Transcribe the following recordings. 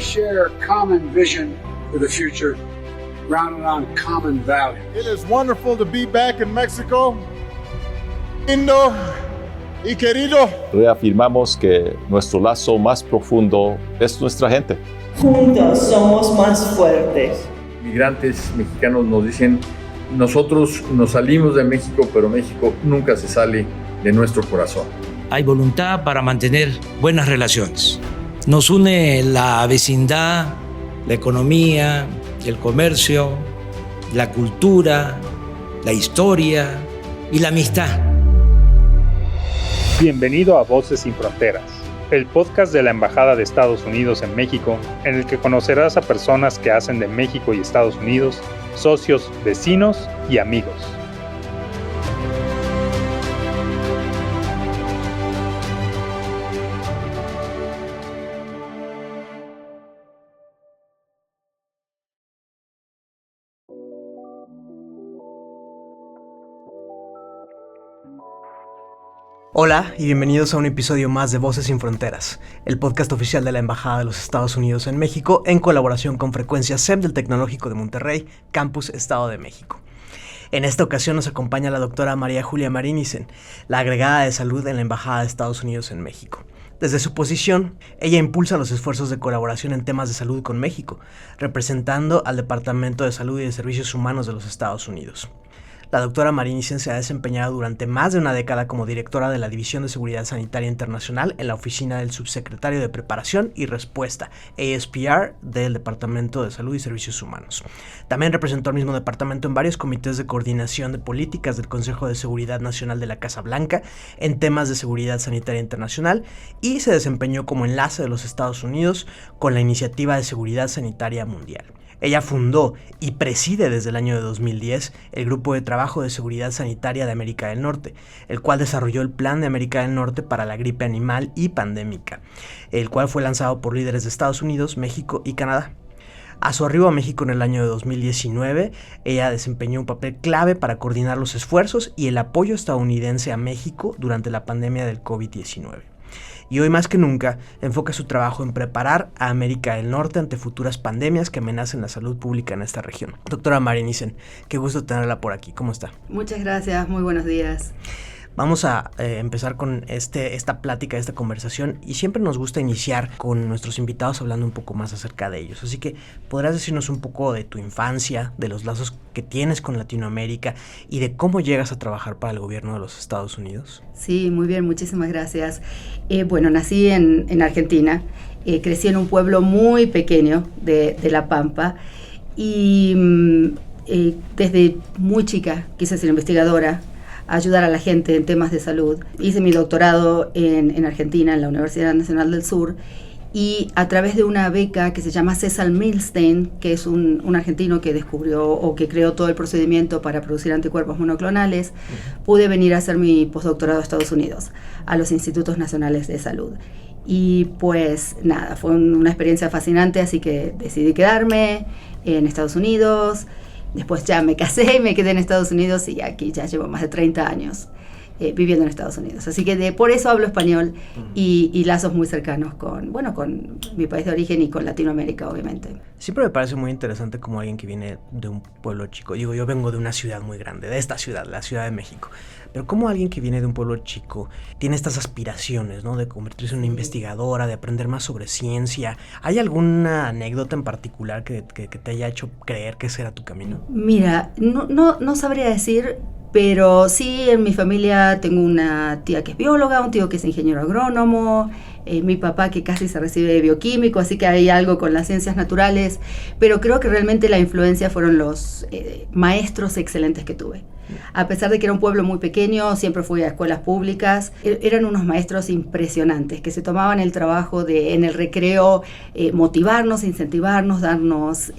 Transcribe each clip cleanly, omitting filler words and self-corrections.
share a common vision for the future, grounded on common values. It is wonderful to be back in Mexico. Lindo y querido. Reafirmamos que nuestro lazo más profundo es nuestra gente. Juntos somos más fuertes. Migrantes mexicanos nos dicen, nosotros nos salimos de México, pero México nunca se sale de nuestro corazón. Hay voluntad para mantener buenas relaciones. Nos une la vecindad, la economía, el comercio, la cultura, la historia y la amistad. Bienvenido a Voces Sin Fronteras, el podcast de la Embajada de Estados Unidos en México, en el que conocerás a personas que hacen de México y Estados Unidos socios, vecinos y amigos. Hola y bienvenidos a un episodio más de Voces Sin Fronteras, el podcast oficial de la Embajada de los Estados Unidos en México en colaboración con Frecuencia SEM del Tecnológico de Monterrey, Campus Estado de México. En esta ocasión nos acompaña la doctora María Julia Marinicen, la agregada de salud en la Embajada de Estados Unidos en México. Desde su posición, ella impulsa los esfuerzos de colaboración en temas de salud con México, representando al Departamento de Salud y de Servicios Humanos de los Estados Unidos. La doctora Marinicen se ha desempeñado durante más de una década como directora de la División de Seguridad Sanitaria Internacional en la oficina del Subsecretario de Preparación y Respuesta, ASPR, del Departamento de Salud y Servicios Humanos. También representó al mismo departamento en varios comités de coordinación de políticas del Consejo de Seguridad Nacional de la Casa Blanca en temas de seguridad sanitaria internacional y se desempeñó como enlace de los Estados Unidos con la Iniciativa de Seguridad Sanitaria Mundial. Ella fundó y preside desde el año de 2010 el Grupo de Trabajo de Seguridad Sanitaria de América del Norte, el cual desarrolló el Plan de América del Norte para la gripe animal y pandémica, el cual fue lanzado por líderes de Estados Unidos, México y Canadá. A su arribo a México en el año de 2019, ella desempeñó un papel clave para coordinar los esfuerzos y el apoyo estadounidense a México durante la pandemia del COVID-19. Y hoy más que nunca enfoca su trabajo en preparar a América del Norte ante futuras pandemias que amenacen la salud pública en esta región. Doctora Marinicen, qué gusto tenerla por aquí. ¿Cómo está? Muchas gracias, muy buenos días. Vamos a empezar con esta plática, esta conversación, y siempre nos gusta iniciar con nuestros invitados hablando un poco más acerca de ellos. Así que, ¿podrás decirnos un poco de tu infancia, de los lazos que tienes con Latinoamérica y de cómo llegas a trabajar para el gobierno de los Estados Unidos? Sí, muy bien, muchísimas gracias. Bueno, nací en Argentina, crecí en un pueblo muy pequeño de La Pampa y desde muy chica quise ser investigadora, ayudar a la gente en temas de salud. Hice mi doctorado en Argentina, en la Universidad Nacional del Sur, y a través de una beca que se llama César Milstein, que es un argentino que descubrió o que creó todo el procedimiento para producir anticuerpos monoclonales, pude venir a hacer mi postdoctorado a Estados Unidos, a los Institutos Nacionales de Salud. Y pues nada, fue una experiencia fascinante, así que decidí quedarme en Estados Unidos. Después ya me casé y me quedé en Estados Unidos y aquí ya llevo más de 30 años viviendo en Estados Unidos. Así que por eso hablo español y lazos muy cercanos con mi país de origen y con Latinoamérica, obviamente. Siempre me parece muy interesante como alguien que viene de un pueblo chico. Digo, yo vengo de una ciudad muy grande, de esta ciudad, la Ciudad de México. Pero como alguien que viene de un pueblo chico tiene estas aspiraciones, ¿no? De convertirse en una investigadora, de aprender más sobre ciencia. ¿Hay alguna anécdota en particular que te haya hecho creer que ese era tu camino? Mira, no sabría decir, pero sí en mi familia tengo una tía que es bióloga, un tío que es ingeniero agrónomo, mi papá que casi se recibe de bioquímico, así que hay algo con las ciencias naturales, pero creo que realmente la influencia fueron los maestros excelentes que tuve. A pesar de que era un pueblo muy pequeño, siempre fui a escuelas públicas, eran unos maestros impresionantes que se tomaban el trabajo de en el recreo motivarnos, incentivarnos, darnos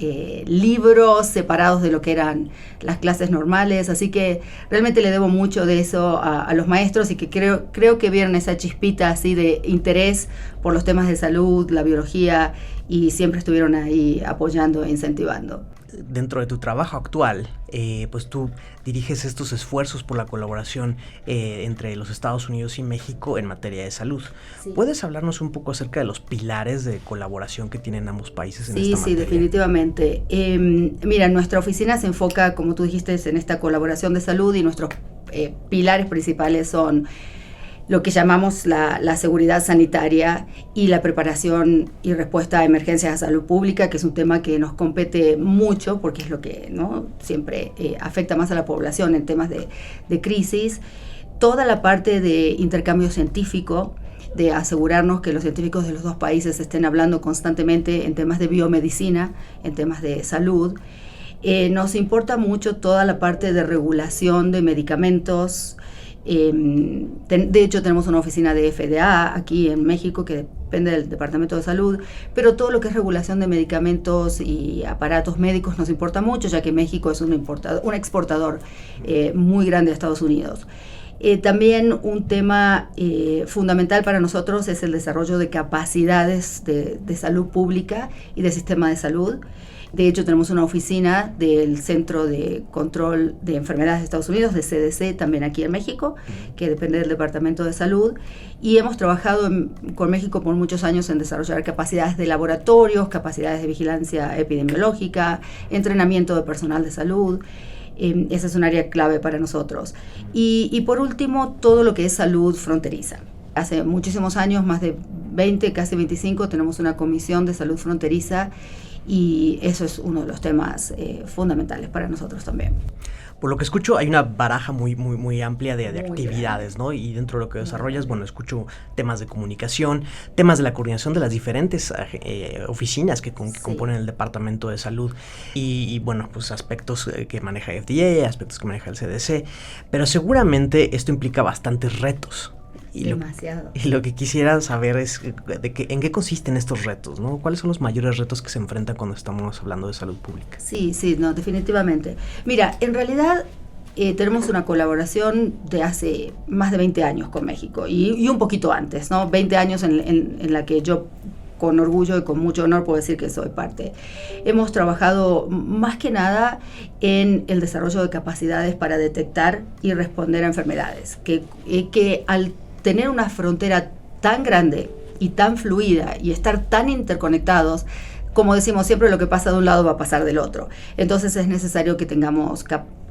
libros separados de lo que eran las clases normales, así que realmente le debo mucho de eso a los maestros y que creo que vieron esa chispita así de interés por los temas de salud, la biología, y siempre estuvieron ahí apoyando e incentivando. dentro de tu trabajo actual, pues tú diriges estos esfuerzos por la colaboración entre los Estados Unidos y México en materia de salud. Sí. ¿Puedes hablarnos un poco acerca de los pilares de colaboración que tienen ambos países en esta materia? Sí, definitivamente. Mira, nuestra oficina se enfoca, como tú dijiste, en esta colaboración de salud, y nuestros pilares principales son lo que llamamos la seguridad sanitaria y la preparación y respuesta a emergencias de salud pública, que es un tema que nos compete mucho porque es lo que, ¿no?, siempre afecta más a la población en temas de crisis. Toda la parte de intercambio científico, de asegurarnos que los científicos de los dos países estén hablando constantemente en temas de biomedicina, en temas de salud. Nos importa mucho toda la parte de regulación de medicamentos. De hecho, tenemos una oficina de FDA aquí en México que depende del Departamento de Salud, pero todo lo que es regulación de medicamentos y aparatos médicos nos importa mucho, ya que México es un exportador muy grande a Estados Unidos. También un tema fundamental para nosotros es el desarrollo de capacidades de salud pública y de sistema de salud. De hecho, tenemos una oficina del Centro de Control de Enfermedades de Estados Unidos, de CDC, también aquí en México, que depende del Departamento de Salud. Y hemos trabajado con México por muchos años en desarrollar capacidades de laboratorios, capacidades de vigilancia epidemiológica, entrenamiento de personal de salud. Esa es un área clave para nosotros. Y por último, todo lo que es salud fronteriza. Hace muchísimos años, más de 20, casi 25, tenemos una comisión de salud fronteriza, y eso es uno de los temas fundamentales para nosotros también. Por lo que escucho, hay una baraja muy amplia de actividades, ¿no? Y dentro de lo que desarrollas, bueno, escucho temas de comunicación, temas de la coordinación de las diferentes oficinas que componen el Departamento de Salud, y bueno, pues aspectos que maneja FDA, aspectos que maneja el CDC, pero seguramente esto implica bastantes retos. Demasiado. Y lo que quisiera saber es en qué consisten estos retos, ¿no? ¿Cuáles son los mayores retos que se enfrentan cuando estamos hablando de salud pública? Sí, no, definitivamente. Mira, en realidad tenemos una colaboración de hace más de 20 años con México, y un poquito antes, ¿no? 20 años en la que yo, con orgullo y con mucho honor, puedo decir que soy parte. Hemos trabajado más que nada en el desarrollo de capacidades para detectar y responder a enfermedades, que al tener una frontera tan grande y tan fluida y estar tan interconectados, como decimos siempre, lo que pasa de un lado va a pasar del otro. Entonces es necesario que tengamos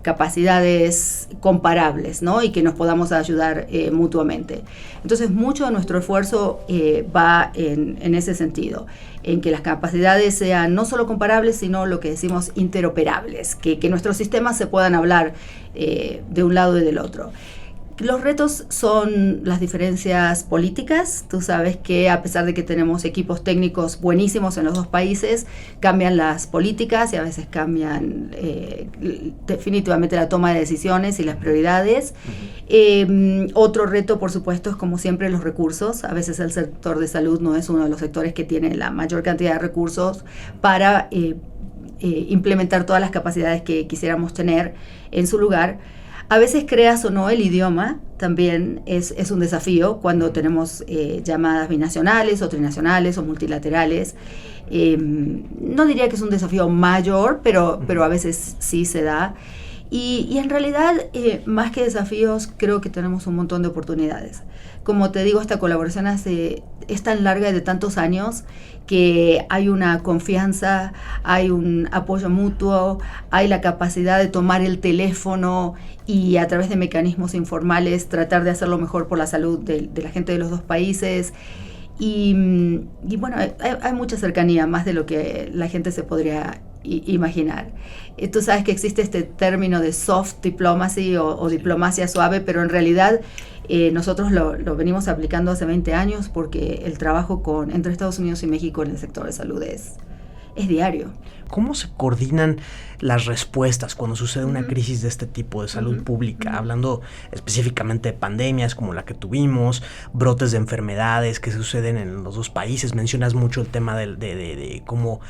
capacidades comparables, ¿no? Y que nos podamos ayudar mutuamente. Entonces mucho de nuestro esfuerzo va en ese sentido, en que las capacidades sean no solo comparables, sino lo que decimos interoperables, que nuestros sistemas se puedan hablar de un lado y del otro. Los retos son las diferencias políticas. Tú sabes que a pesar de que tenemos equipos técnicos buenísimos en los dos países, cambian las políticas y a veces cambian definitivamente la toma de decisiones y las prioridades. Otro reto, por supuesto, es como siempre los recursos. A veces el sector de salud no es uno de los sectores que tiene la mayor cantidad de recursos para implementar todas las capacidades que quisiéramos tener en su lugar. A veces, creas o no, el idioma también es un desafío cuando tenemos llamadas binacionales o trinacionales o multilaterales. No diría que es un desafío mayor, pero a veces sí se da. Y en realidad, más que desafíos, creo que tenemos un montón de oportunidades. Como te digo, esta colaboración es tan larga y de tantos años que hay una confianza, hay un apoyo mutuo, hay la capacidad de tomar el teléfono y a través de mecanismos informales tratar de hacerlo mejor por la salud de la gente de los dos países. Y bueno, hay mucha cercanía, más de lo que la gente se podría imaginar. Tú sabes que existe este término de soft diplomacy o diplomacia suave, pero en realidad nosotros lo venimos aplicando hace 20 años porque el trabajo entre Estados Unidos y México en el sector de salud es diario. ¿Cómo se coordinan las respuestas cuando sucede una crisis de este tipo de salud pública? Hablando específicamente de pandemias como la que tuvimos, brotes de enfermedades que suceden en los dos países. Mencionas mucho el tema de cómo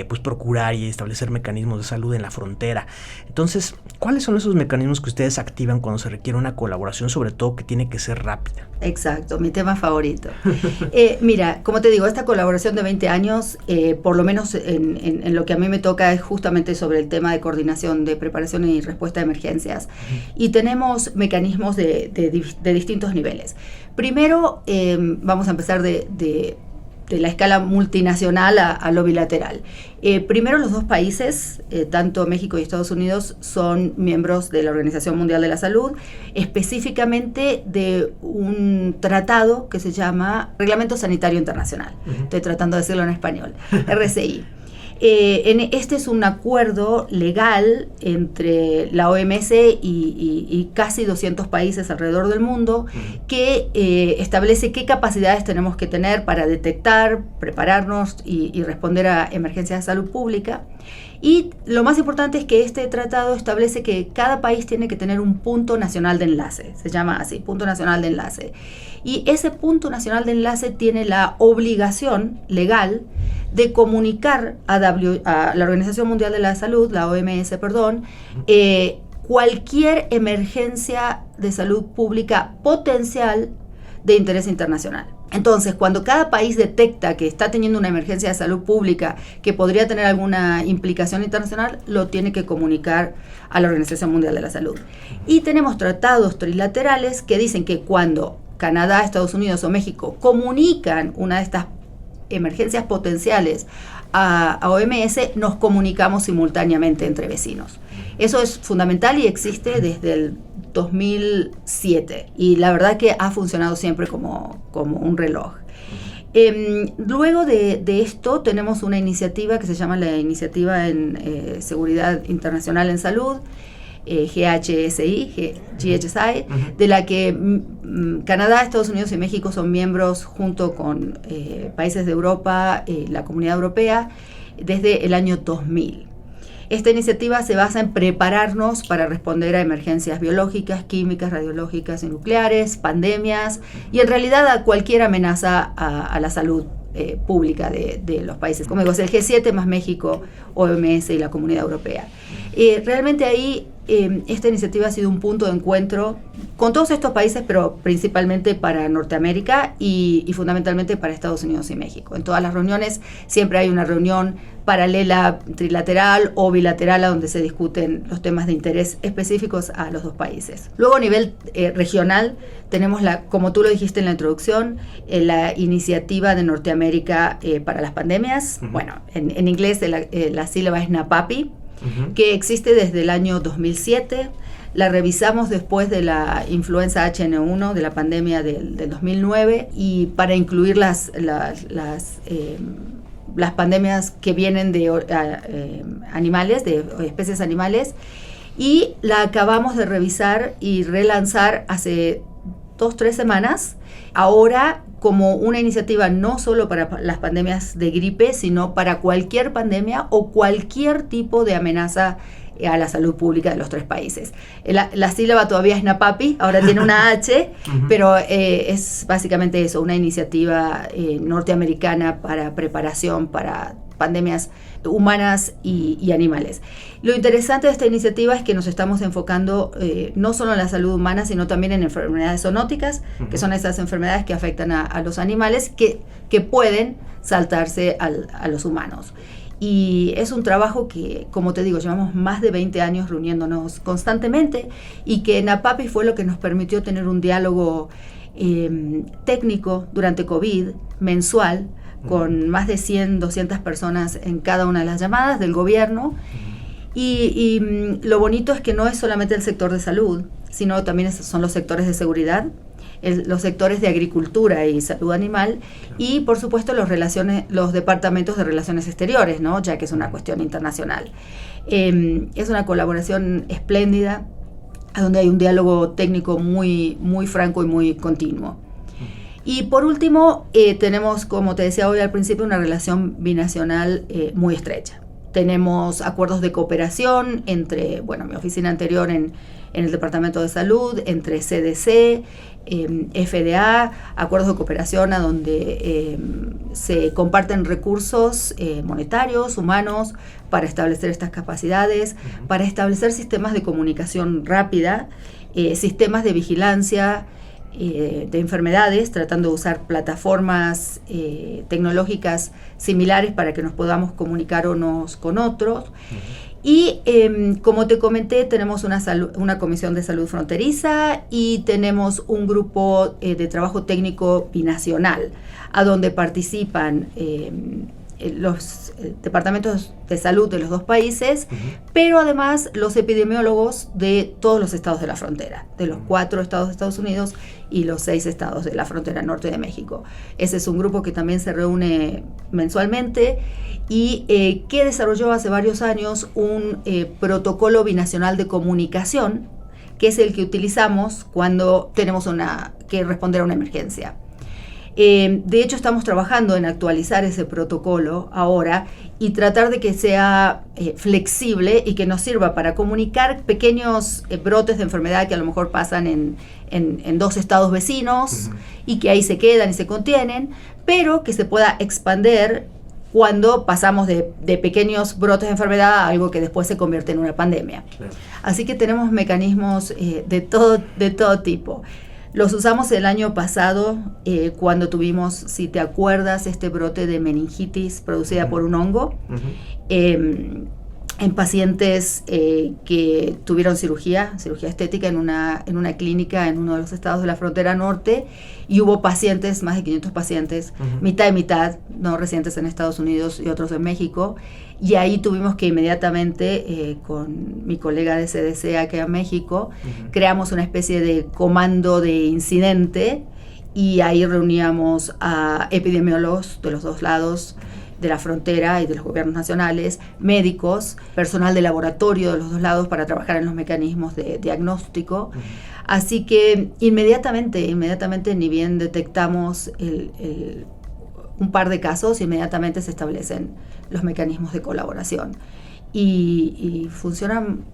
pues procurar y establecer mecanismos de salud en la frontera. Entonces, ¿cuáles son esos mecanismos que ustedes activan cuando se requiere una colaboración, sobre todo que tiene que ser rápida? Exacto, mi tema favorito. Mira, como te digo, esta colaboración de 20 años, por lo menos en lo que a mí me toca es justamente sobre el tema de coordinación, de preparación y respuesta a emergencias. Y tenemos mecanismos de distintos niveles. Primero, vamos a empezar de la escala multinacional a lo bilateral. Primero, los dos países, tanto México y Estados Unidos, son miembros de la Organización Mundial de la Salud, específicamente de un tratado que se llama Reglamento Sanitario Internacional. Estoy tratando de decirlo en español, RCI. Este es un acuerdo legal entre la OMS y casi 200 países alrededor del mundo que establece qué capacidades tenemos que tener para detectar, prepararnos y responder a emergencias de salud pública. Y lo más importante es que este tratado establece que cada país tiene que tener un punto nacional de enlace, se llama así, punto nacional de enlace. Y ese punto nacional de enlace tiene la obligación legal de comunicar a la Organización Mundial de la Salud, la OMS, cualquier emergencia de salud pública potencial de interés internacional. Entonces, cuando cada país detecta que está teniendo una emergencia de salud pública que podría tener alguna implicación internacional, lo tiene que comunicar a la Organización Mundial de la Salud. Y tenemos tratados trilaterales que dicen que cuando Canadá, Estados Unidos o México comunican una de estas emergencias potenciales a OMS, nos comunicamos simultáneamente entre vecinos. Eso es fundamental y existe desde el 2007 y la verdad que ha funcionado siempre como un reloj. Luego de esto tenemos una iniciativa que se llama la Iniciativa en Seguridad Internacional en Salud, GHSI, de la que Canadá, Estados Unidos y México son miembros junto con países de Europa, la Comunidad Europea, desde el año 2000. Esta iniciativa se basa en prepararnos para responder a emergencias biológicas, químicas, radiológicas y nucleares, pandemias y en realidad a cualquier amenaza a la salud pública de los países. Como digo, es el G7 más México, OMS y la Comunidad Europea. Realmente ahí esta iniciativa ha sido un punto de encuentro con todos estos países, pero principalmente para Norteamérica y fundamentalmente para Estados Unidos y México. En todas las reuniones siempre hay una reunión paralela, trilateral o bilateral, a donde se discuten los temas de interés específicos a los dos países. Luego a nivel regional tenemos, como tú lo dijiste en la introducción, la iniciativa de Norteamérica para las pandemias. Bueno, en inglés la sílaba es NAPAPI, que existe desde el año 2007. La revisamos después de la influenza H1N1, de la pandemia del 2009, y para incluir las pandemias que vienen de animales, de especies animales, y la acabamos de revisar y relanzar hace 2-3 semanas, ahora como una iniciativa no solo para las pandemias de gripe, sino para cualquier pandemia o cualquier tipo de amenaza a la salud pública de los 3 países. La sílaba todavía es NAPAPI, ahora tiene una H, pero es básicamente eso, una iniciativa norteamericana para preparación para pandemias humanas y animales. Lo interesante de esta iniciativa es que nos estamos enfocando no solo en la salud humana, sino también en enfermedades zoonóticas, que son esas enfermedades que afectan a los animales que pueden saltarse a los humanos. Y es un trabajo que, como te digo, llevamos más de 20 años reuniéndonos constantemente y que NAPAPI fue lo que nos permitió tener un diálogo técnico durante COVID mensual con más de 100, 200 personas en cada una de las llamadas del gobierno. Y lo bonito es que no es solamente el sector de salud, sino también son los sectores de seguridad, los sectores de agricultura y salud animal y por supuesto los departamentos de relaciones exteriores, ¿no? Ya que es una cuestión internacional. Es una colaboración espléndida, donde hay un diálogo técnico muy, muy franco y muy continuo. Y por último, tenemos, como te decía hoy al principio, una relación binacional muy estrecha. Tenemos acuerdos de cooperación entre, mi oficina anterior en el Departamento de Salud, entre CDC, FDA, acuerdos de cooperación a donde se comparten recursos monetarios, humanos, para establecer estas capacidades, para establecer sistemas de comunicación rápida, sistemas de vigilancia, de enfermedades, tratando de usar plataformas tecnológicas similares para que nos podamos comunicar unos con otros. Y como te comenté, tenemos una comisión de salud fronteriza y tenemos un grupo de trabajo técnico binacional, a donde participan los departamentos de salud de los dos países, pero además los epidemiólogos de todos los estados de la frontera, de los 4 estados de Estados Unidos y los 6 estados de la frontera norte de México. Ese es un grupo que también se reúne mensualmente y que desarrolló hace varios años un protocolo binacional de comunicación, que es el que utilizamos cuando tenemos que responder a una emergencia. De hecho, estamos trabajando en actualizar ese protocolo ahora y tratar de que sea flexible y que nos sirva para comunicar pequeños brotes de enfermedad que a lo mejor pasan en 2 estados vecinos y que ahí se quedan y se contienen, pero que se pueda expandir cuando pasamos de pequeños brotes de enfermedad a algo que después se convierte en una pandemia. Claro. Así que tenemos mecanismos de todo tipo. Los usamos el año pasado cuando tuvimos, si te acuerdas, este brote de meningitis producida por un hongo en pacientes que tuvieron cirugía estética en una clínica en uno de los estados de la frontera norte, y hubo pacientes, más de 500 pacientes, mitad y mitad, no residentes en Estados Unidos y otros en México, y ahí tuvimos que inmediatamente, con mi colega de CDC aquí en México, creamos una especie de comando de incidente, y ahí reuníamos a epidemiólogos de los dos lados de la frontera y de los gobiernos nacionales, médicos, personal de laboratorio de los dos lados para trabajar en los mecanismos de diagnóstico. Así que inmediatamente, ni bien detectamos un par de casos, inmediatamente se establecen los mecanismos de colaboración. Y funcionan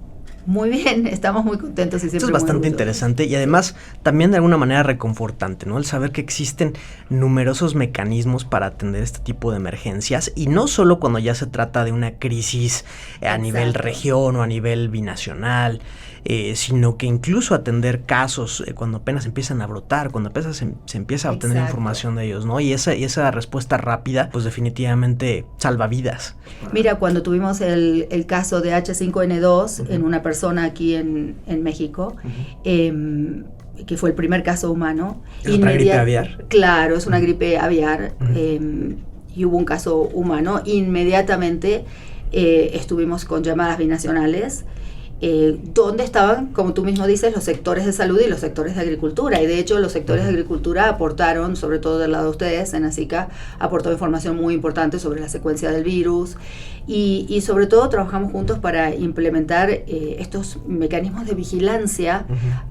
muy bien, estamos muy contentos y siempre Esto es bastante interesante y además también de alguna manera reconfortante, ¿no? El saber que existen numerosos mecanismos para atender este tipo de emergencias, y no solo cuando ya se trata de una crisis a nivel región o a nivel binacional, sino que incluso atender casos cuando apenas empiezan a brotar, cuando apenas se empieza a obtener información de ellos, ¿no? Y esa respuesta rápida, pues definitivamente salva vidas. Mira, cuando tuvimos el caso de H5N2 en una persona aquí en México, que fue el primer caso humano. ¿Es otra gripe aviar? Claro, es una gripe aviar, y hubo un caso humano. Inmediatamente estuvimos con llamadas binacionales, donde estaban, como tú mismo dices, los sectores de salud y los sectores de agricultura, y de hecho los sectores de agricultura aportaron, sobre todo del lado de ustedes, en ASICA, aportó información muy importante sobre la secuencia del virus, y sobre todo trabajamos juntos para implementar estos mecanismos de vigilancia,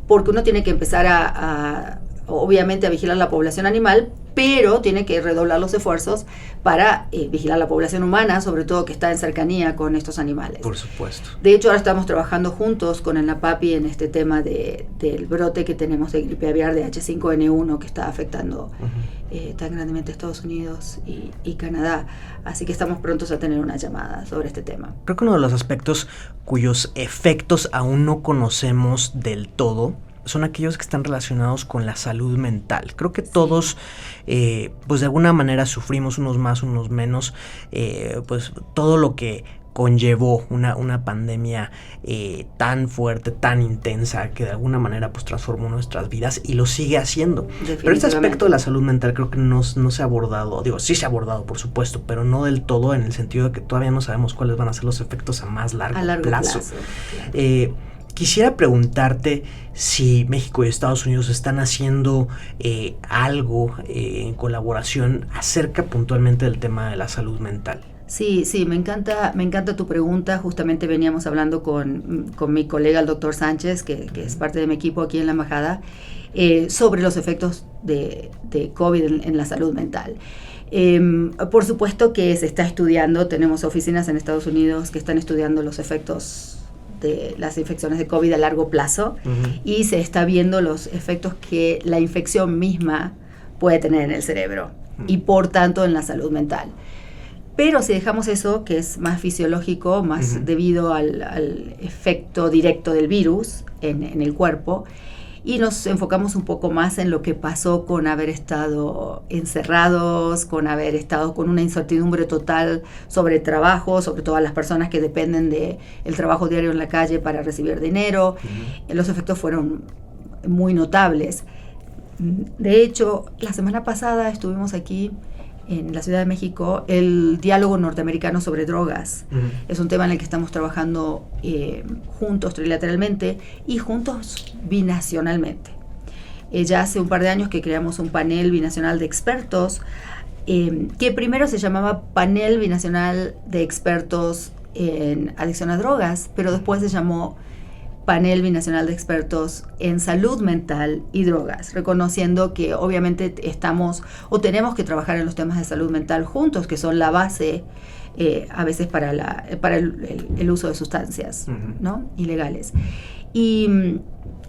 porque uno tiene que empezar obviamente a vigilar la población animal, pero tiene que redoblar los esfuerzos para vigilar la población humana, sobre todo que está en cercanía con estos animales. Por supuesto. De hecho, ahora estamos trabajando juntos con el NAPAPI en este tema del brote que tenemos de gripe aviar de H5N1 que está afectando tan grandemente a Estados Unidos y Canadá. Así que estamos prontos a tener una llamada sobre este tema. Creo que uno de los aspectos cuyos efectos aún no conocemos del todo son aquellos que están relacionados con la salud mental. Creo que todos, pues de alguna manera sufrimos, unos más, unos menos, pues todo lo que conllevó una pandemia tan fuerte, tan intensa, que de alguna manera pues transformó nuestras vidas y lo sigue haciendo. Pero este aspecto de la salud mental creo que no se ha abordado, sí se ha abordado por supuesto, pero no del todo, en el sentido de que todavía no sabemos cuáles van a ser los efectos a más largo plazo. Claro. Quisiera preguntarte si México y Estados Unidos están haciendo algo en colaboración acerca puntualmente del tema de la salud mental. Sí, me encanta tu pregunta. Justamente veníamos hablando con mi colega, el doctor Sánchez, que es parte de mi equipo aquí en la embajada, sobre los efectos de COVID en la salud mental. Por supuesto que se está estudiando, tenemos oficinas en Estados Unidos que están estudiando los efectos de las infecciones de COVID a largo plazo, y se está viendo los efectos que la infección misma puede tener en el cerebro y por tanto en la salud mental. Pero si dejamos eso, que es más fisiológico, más debido al efecto directo del virus en el cuerpo, y nos enfocamos un poco más en lo que pasó con haber estado encerrados, con haber estado con una incertidumbre total sobre trabajo, sobre todas las personas que dependen del trabajo diario en la calle para recibir dinero. Los efectos fueron muy notables. De hecho, la semana pasada estuvimos aquí en la Ciudad de México el diálogo norteamericano sobre drogas. Es un tema en el que estamos trabajando juntos trilateralmente y juntos binacionalmente. Ya hace un par de años que creamos un panel binacional de expertos que primero se llamaba Panel Binacional de Expertos en Adicción a Drogas, pero después se llamó Panel Binacional de Expertos en Salud Mental y Drogas, reconociendo que obviamente estamos o tenemos que trabajar en los temas de salud mental juntos, que son la base a veces para el uso de sustancias, ¿no? Ilegales. Y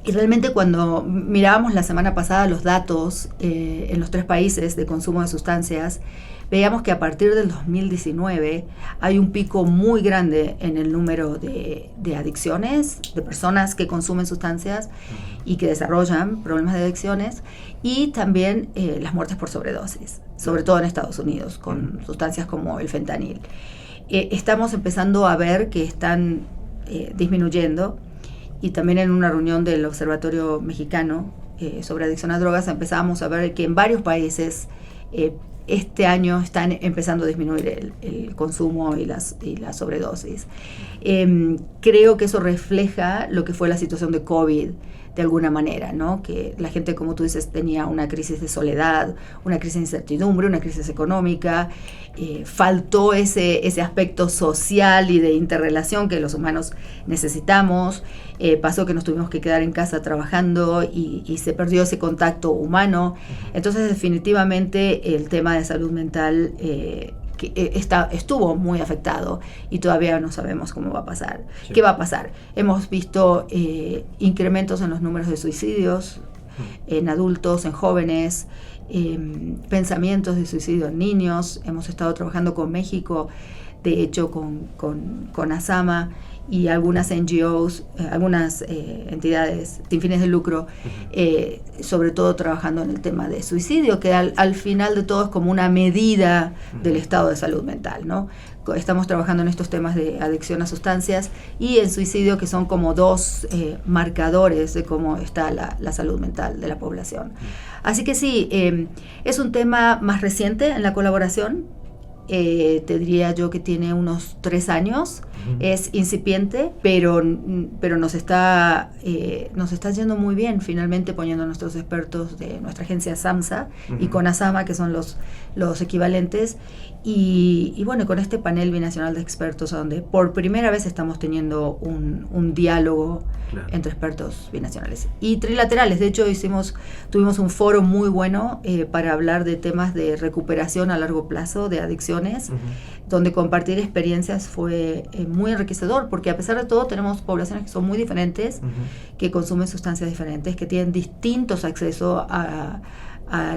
realmente cuando mirábamos la semana pasada los datos en los 3 países de consumo de sustancias, veíamos que a partir del 2019 hay un pico muy grande en el número de adicciones, de personas que consumen sustancias y que desarrollan problemas de adicciones, y también las muertes por sobredosis, sobre todo en Estados Unidos, con sustancias como el fentanil. Estamos empezando a ver que están disminuyendo, y también en una reunión del Observatorio Mexicano sobre Adicción a Drogas empezábamos a ver que en varios países este año están empezando a disminuir el consumo y las sobredosis. Creo que eso refleja lo que fue la situación de COVID de alguna manera, ¿no? Que la gente, como tú dices, tenía una crisis de soledad, una crisis de incertidumbre, una crisis económica. Faltó ese aspecto social y de interrelación que los humanos necesitamos. Pasó que nos tuvimos que quedar en casa trabajando y se perdió ese contacto humano. Entonces, definitivamente, el tema de salud mental estuvo muy afectado y todavía no sabemos cómo va a pasar. Sí. ¿Qué va a pasar? Hemos visto incrementos en los números de suicidios en adultos, en jóvenes, pensamientos de suicidio en niños. Hemos estado trabajando con México, de hecho con ASAMA y algunas NGOs, algunas entidades sin fines de lucro, sobre todo trabajando en el tema de suicidio, que al final de todo es como una medida del estado de salud mental, ¿no? Estamos trabajando en estos temas de adicción a sustancias y en suicidio, que son como 2 marcadores de cómo está la salud mental de la población. Así que sí, es un tema más reciente en la colaboración. Te diría yo que tiene unos 3 años, es incipiente, pero nos está yendo muy bien, finalmente poniendo a nuestros expertos de nuestra agencia SAMHSA y con ASAMA, que son los equivalentes, y bueno, con este panel binacional de expertos, donde por primera vez estamos teniendo un diálogo entre expertos binacionales y trilaterales. De hecho, tuvimos un foro muy bueno para hablar de temas de recuperación a largo plazo de adicciones, donde compartir experiencias fue muy enriquecedor, porque a pesar de todo tenemos poblaciones que son muy diferentes, que consumen sustancias diferentes, que tienen distintos accesos a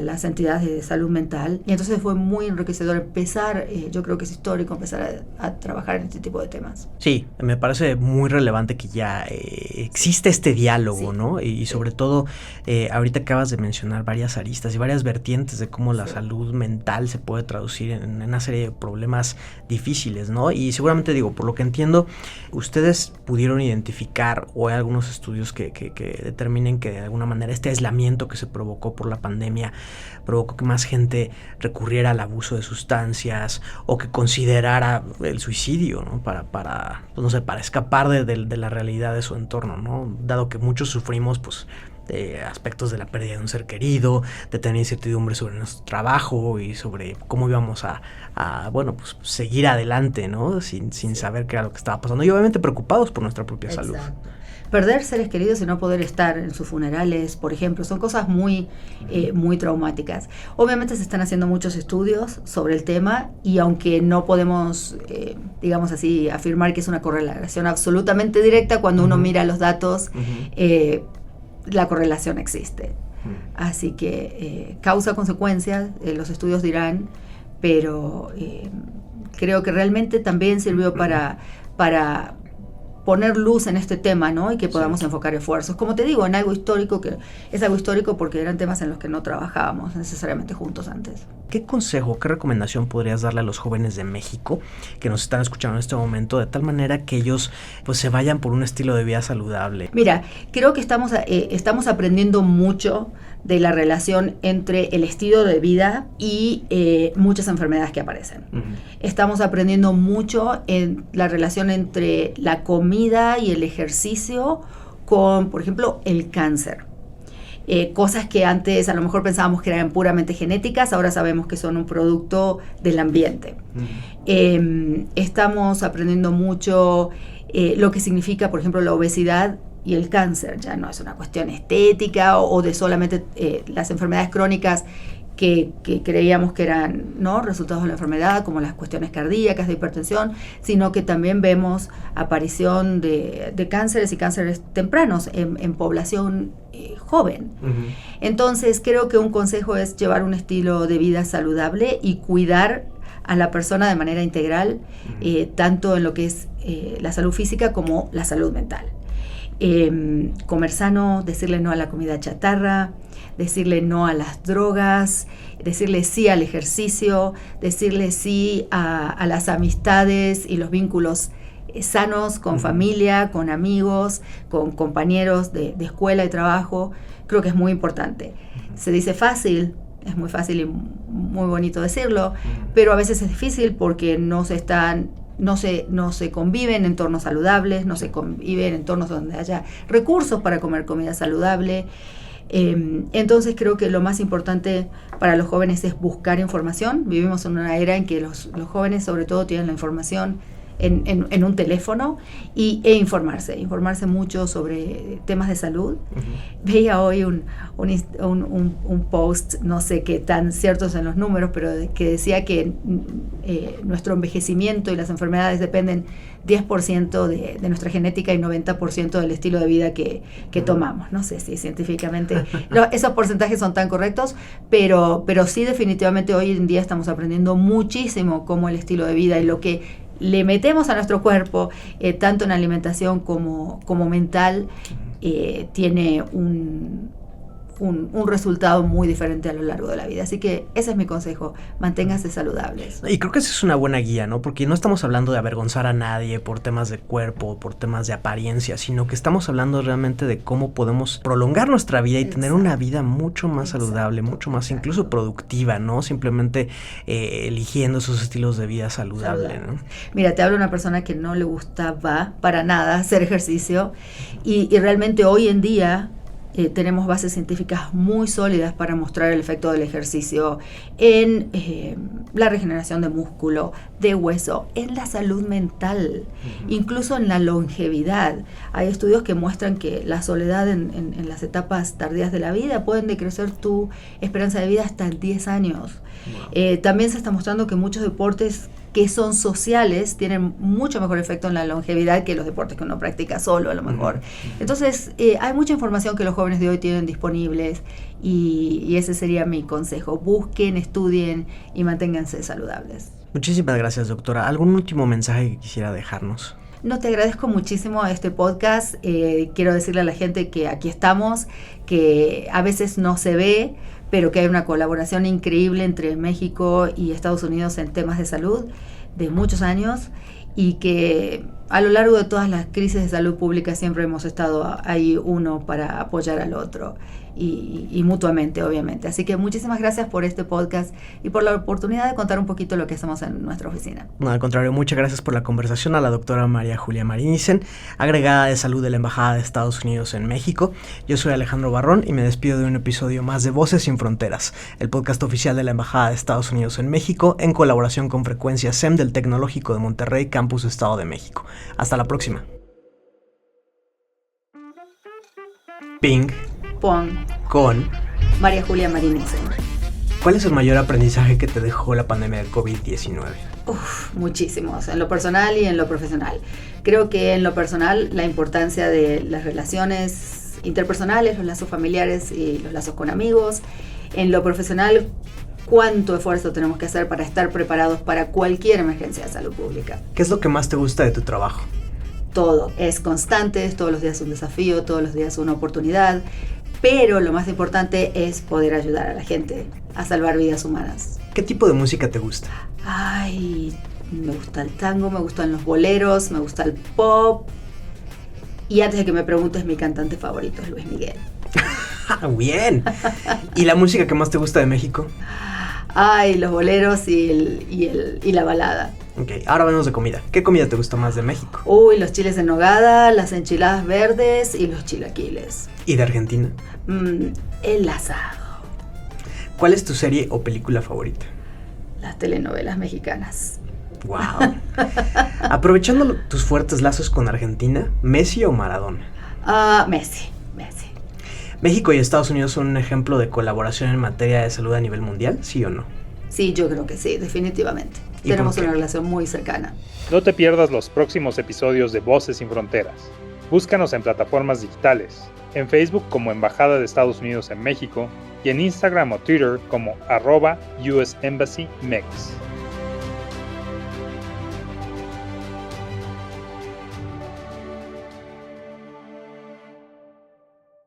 las entidades de salud mental, y entonces fue muy enriquecedor empezar, yo creo que es histórico empezar a trabajar en este tipo de temas. Sí, me parece muy relevante que ya existe este diálogo, sí, ¿no? Y sobre todo, ahorita acabas de mencionar varias aristas y varias vertientes de cómo la salud mental se puede traducir en una serie de problemas difíciles, ¿no? Y seguramente, digo, por lo que entiendo, ustedes pudieron identificar, o hay algunos estudios que determinen que de alguna manera este aislamiento que se provocó por la pandemia provocó que más gente recurriera al abuso de sustancias o que considerara el suicidio, ¿no? Para escapar de la realidad de su entorno, ¿no? Dado que muchos sufrimos, pues, de aspectos de la pérdida de un ser querido, de tener incertidumbre sobre nuestro trabajo y sobre cómo íbamos a seguir adelante, ¿no? Sin saber qué era lo que estaba pasando, y obviamente preocupados por nuestra propia salud. Perder seres queridos y no poder estar en sus funerales, por ejemplo, son cosas muy traumáticas. Obviamente se están haciendo muchos estudios sobre el tema, y aunque no podemos, digamos así, afirmar que es una correlación absolutamente directa, cuando uno mira los datos, la correlación existe. Así que causa-consecuencias, los estudios dirán, pero creo que realmente también sirvió para poner luz en este tema, ¿no? Y que podamos enfocar esfuerzos. Como te digo, en algo histórico, que es algo histórico porque eran temas en los que no trabajábamos necesariamente juntos antes. ¿Qué consejo, qué recomendación podrías darle a los jóvenes de México que nos están escuchando en este momento de tal manera que ellos pues se vayan por un estilo de vida saludable? Mira, creo que estamos aprendiendo mucho de la relación entre el estilo de vida y muchas enfermedades que aparecen. Estamos aprendiendo mucho en la relación entre la comida y el ejercicio con, por ejemplo, el cáncer. Cosas que antes a lo mejor pensábamos que eran puramente genéticas, ahora sabemos que son un producto del ambiente. Estamos aprendiendo mucho lo que significa, por ejemplo, la obesidad y el cáncer. Ya no es una cuestión estética o de solamente las enfermedades crónicas que creíamos que eran, ¿no?, resultados de la enfermedad, como las cuestiones cardíacas, de hipertensión, sino que también vemos aparición de cánceres y cánceres tempranos en población joven. Entonces creo que un consejo es llevar un estilo de vida saludable y cuidar a la persona de manera integral, tanto en lo que es la salud física como la salud mental. Comer sano, decirle no a la comida chatarra, decirle no a las drogas, decirle sí al ejercicio, decirle sí a las amistades y los vínculos sanos con familia, con amigos, con compañeros de escuela y trabajo. Creo que es muy importante. Se dice fácil, es muy fácil y muy bonito decirlo, pero a veces es difícil porque no se convive en entornos saludables, no se convive en entornos donde haya recursos para comer comida saludable. Entonces creo que lo más importante para los jóvenes es buscar información. Vivimos en una era en que los jóvenes sobre todo tienen la información en un teléfono e informarse mucho sobre temas de salud. Veía hoy un post, no sé qué tan ciertos en los números, pero que decía que nuestro envejecimiento y las enfermedades dependen 10% de nuestra genética y 90% del estilo de vida que tomamos. No sé si científicamente esos porcentajes son tan correctos, pero sí definitivamente hoy en día estamos aprendiendo muchísimo cómo el estilo de vida y lo que le metemos a nuestro cuerpo, tanto en alimentación como mental, tiene un resultado muy diferente a lo largo de la vida. Así que ese es mi consejo, manténganse saludables. Y creo que esa es una buena guía, ¿no? Porque no estamos hablando de avergonzar a nadie por temas de cuerpo, por temas de apariencia, sino que estamos hablando realmente de cómo podemos prolongar nuestra vida y tener una vida mucho más saludable, mucho más incluso productiva, ¿no? Simplemente eligiendo esos estilos de vida saludable, ¿no? Mira, te hablo de una persona que no le gustaba para nada hacer ejercicio y realmente hoy en día tenemos bases científicas muy sólidas para mostrar el efecto del ejercicio en la regeneración de músculo, de hueso, en la salud mental, incluso en la longevidad. Hay estudios que muestran que la soledad en las etapas tardías de la vida pueden decrecer tu esperanza de vida hasta 10 años. También se está mostrando que muchos deportes que son sociales tienen mucho mejor efecto en la longevidad que los deportes que uno practica solo a lo mejor. Entonces hay mucha información que los jóvenes de hoy tienen disponibles y ese sería mi consejo. Busquen, estudien y manténganse saludables. Muchísimas gracias, doctora. ¿Algún último mensaje que quisiera dejarnos? No, te agradezco muchísimo este podcast. Quiero decirle a la gente que aquí estamos, que a veces no se ve, pero que hay una colaboración increíble entre México y Estados Unidos en temas de salud de muchos años y que a lo largo de todas las crisis de salud pública siempre hemos estado ahí uno para apoyar al otro y mutuamente, obviamente. Así que muchísimas gracias por este podcast y por la oportunidad de contar un poquito lo que hacemos en nuestra oficina. No, al contrario, muchas gracias por la conversación a la doctora María Julia Marinissen, agregada de salud de la Embajada de Estados Unidos en México. Yo soy Alejandro Barrón y me despido de un episodio más de Voces Sin Fronteras, el podcast oficial de la Embajada de Estados Unidos en México, en colaboración con Frecuencia SEM del Tecnológico de Monterrey, Campus Estado de México. Hasta la próxima. Ping Pong con María Julia Marinissen. ¿Cuál es el mayor aprendizaje que te dejó la pandemia del COVID-19? Muchísimos, en lo personal y en lo profesional. Creo que en lo personal la importancia de las relaciones interpersonales, los lazos familiares y los lazos con amigos. En lo profesional, cuánto esfuerzo tenemos que hacer para estar preparados para cualquier emergencia de salud pública. ¿Qué es lo que más te gusta de tu trabajo? todo. Es constante, todos los días es un desafío, todos los días es una oportunidad, pero lo más importante es poder ayudar a la gente a salvar vidas humanas. ¿Qué tipo de música te gusta? Ay, me gusta el tango, me gustan los boleros, me gusta el pop. Y antes de que me preguntes, mi cantante favorito es Luis Miguel. Bien. ¿Y la música que más te gusta de México? Ay, los boleros y la balada. Ok, ahora hablemos de comida. ¿Qué comida te gusta más de México? Uy, los chiles en nogada, las enchiladas verdes y los chilaquiles. ¿Y de Argentina? El asado. ¿Cuál es tu serie o película favorita? Las telenovelas mexicanas. Wow. Aprovechando tus fuertes lazos con Argentina, ¿Messi o Maradona? Messi. ¿México y Estados Unidos son un ejemplo de colaboración en materia de salud a nivel mundial? ¿Sí o no? Sí, yo creo que sí, definitivamente. Tenemos una relación muy cercana. No te pierdas los próximos episodios de Voces sin Fronteras. Búscanos en plataformas digitales, en Facebook como Embajada de Estados Unidos en México y en Instagram o Twitter como @US Embassy Mex.